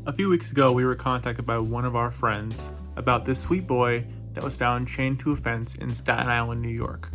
A few weeks ago, we were contacted by one of our friends about this sweet boy that was found chained to a fence in Staten Island, New York.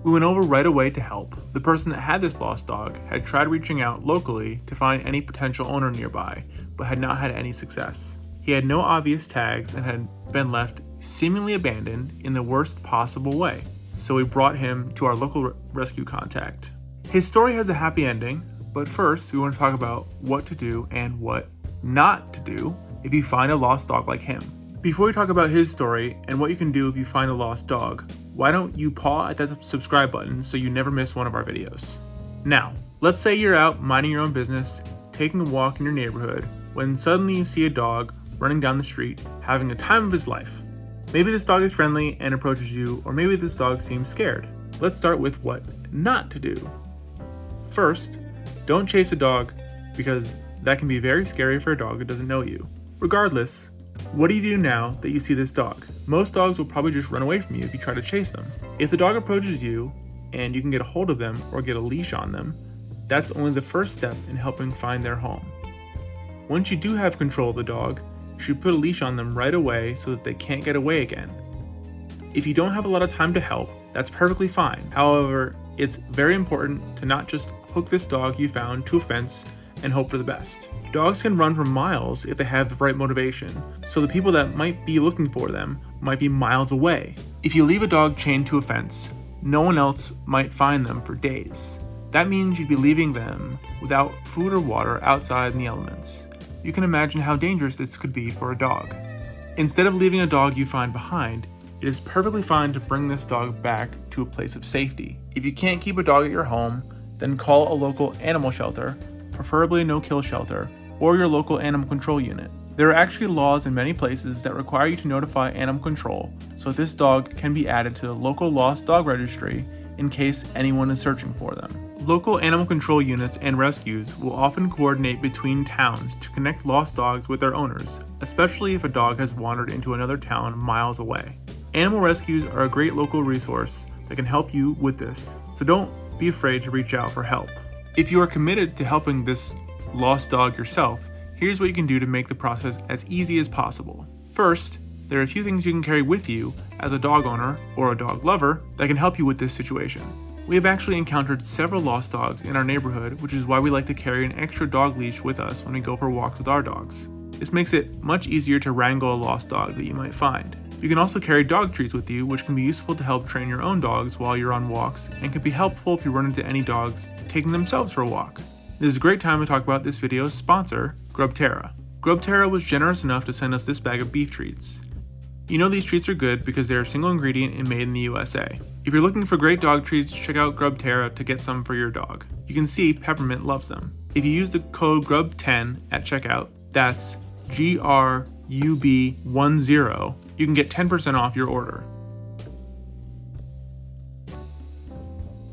We went over right away to help. The person that had this lost dog had tried reaching out locally to find any potential owner nearby, but had not had any success. He had no obvious tags and had been left seemingly abandoned in the worst possible way, so we brought him to our local rescue contact. His story has a happy ending, but first we want to talk about what to do and what not to do if you find a lost dog like him. Before we talk about his story and what you can do if you find a lost dog, why don't you paw at that subscribe button so you never miss one of our videos. Now, let's say you're out minding your own business, taking a walk in your neighborhood, when suddenly you see a dog running down the street, having the time of his life. Maybe this dog is friendly and approaches you, or maybe this dog seems scared. Let's start with what not to do. First, don't chase a dog because that can be very scary for a dog that doesn't know you. Regardless, what do you do now that you see this dog? Most dogs will probably just run away from you if you try to chase them. If the dog approaches you and you can get a hold of them or get a leash on them, that's only the first step in helping find their home. Once you do have control of the dog, you should put a leash on them right away so that they can't get away again. If you don't have a lot of time to help, that's perfectly fine. However, it's very important to not just hook this dog you found to a fence and hope for the best. Dogs can run for miles if they have the right motivation, so the people that might be looking for them might be miles away. If you leave a dog chained to a fence, no one else might find them for days. That means you'd be leaving them without food or water outside in the elements. You can imagine how dangerous this could be for a dog. Instead of leaving a dog you find behind, it is perfectly fine to bring this dog back to a place of safety. If you can't keep a dog at your home, then call a local animal shelter, preferably a no-kill shelter, or your local animal control unit. There are actually laws in many places that require you to notify animal control so this dog can be added to the local lost dog registry in case anyone is searching for them. Local animal control units and rescues will often coordinate between towns to connect lost dogs with their owners, especially if a dog has wandered into another town miles away. Animal rescues are a great local resource that can help you with this, so don't be afraid to reach out for help. If you are committed to helping this lost dog yourself, here's what you can do to make the process as easy as possible. First, there are a few things you can carry with you as a dog owner or a dog lover that can help you with this situation. We have actually encountered several lost dogs in our neighborhood, which is why we like to carry an extra dog leash with us when we go for walks with our dogs. This makes it much easier to wrangle a lost dog that you might find. You can also carry dog treats with you, which can be useful to help train your own dogs while you're on walks and can be helpful if you run into any dogs taking themselves for a walk. This is a great time to talk about this video's sponsor, Grubterra. Grubterra was generous enough to send us this bag of beef treats. You know these treats are good because they are single ingredient and made in the USA. If you're looking for great dog treats, check out Grubterra to get some for your dog. You can see Peppermint loves them. If you use the code GRUB10 at checkout, that's GRUB10, you can get 10% off your order.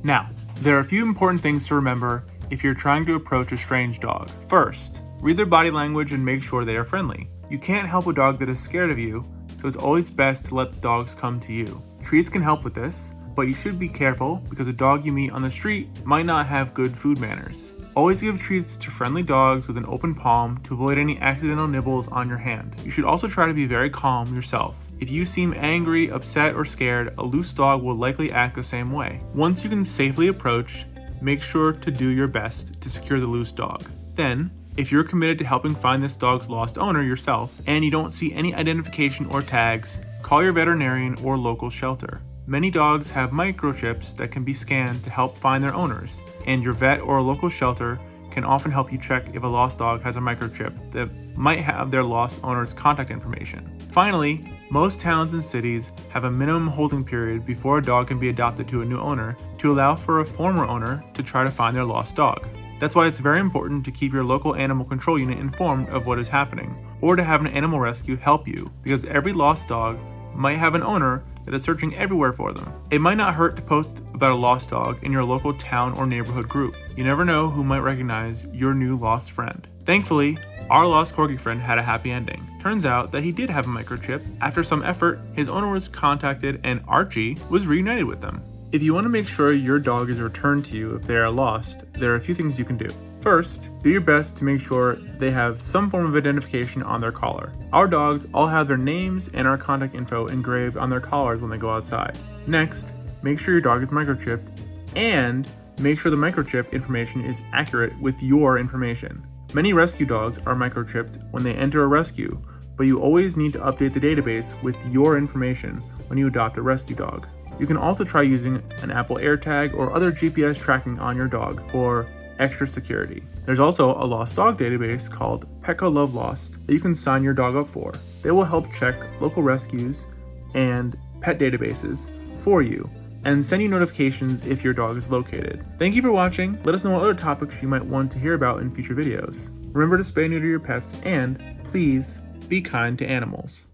Now, there are a few important things to remember if you're trying to approach a strange dog. First, read their body language and make sure they are friendly. You can't help a dog that is scared of you, so it's always best to let the dogs come to you. Treats can help with this, but you should be careful because a dog you meet on the street might not have good food manners. Always give treats to friendly dogs with an open palm to avoid any accidental nibbles on your hand. You should also try to be very calm yourself. If you seem angry, upset, or scared, a loose dog will likely act the same way. Once you can safely approach, make sure to do your best to secure the loose dog. Then, if you're committed to helping find this dog's lost owner yourself, and you don't see any identification or tags, call your veterinarian or local shelter. Many dogs have microchips that can be scanned to help find their owners, and your vet or a local shelter can often help you check if a lost dog has a microchip that might have their lost owner's contact information. Finally, most towns and cities have a minimum holding period before a dog can be adopted to a new owner to allow for a former owner to try to find their lost dog. That's why it's very important to keep your local animal control unit informed of what is happening, or to have an animal rescue help you, because every lost dog might have an owner that is searching everywhere for them. It might not hurt to post about a lost dog in your local town or neighborhood group. You never know who might recognize your new lost friend. Thankfully, our lost Corgi friend had a happy ending. Turns out that he did have a microchip. After some effort, his owner was contacted and Archie was reunited with them. If you want to make sure your dog is returned to you if they are lost, there are a few things you can do. First, do your best to make sure they have some form of identification on their collar. Our dogs all have their names and our contact info engraved on their collars when they go outside. Next, make sure your dog is microchipped and make sure the microchip information is accurate with your information. Many rescue dogs are microchipped when they enter a rescue, but you always need to update the database with your information when you adopt a rescue dog. You can also try using an Apple AirTag or other GPS tracking on your dog for extra security. There's also a lost dog database called Petco Love Lost that you can sign your dog up for. They will help check local rescues and pet databases for you and send you notifications if your dog is located. Thank you for watching. Let us know what other topics you might want to hear about in future videos. Remember to spay and neuter your pets, and please be kind to animals.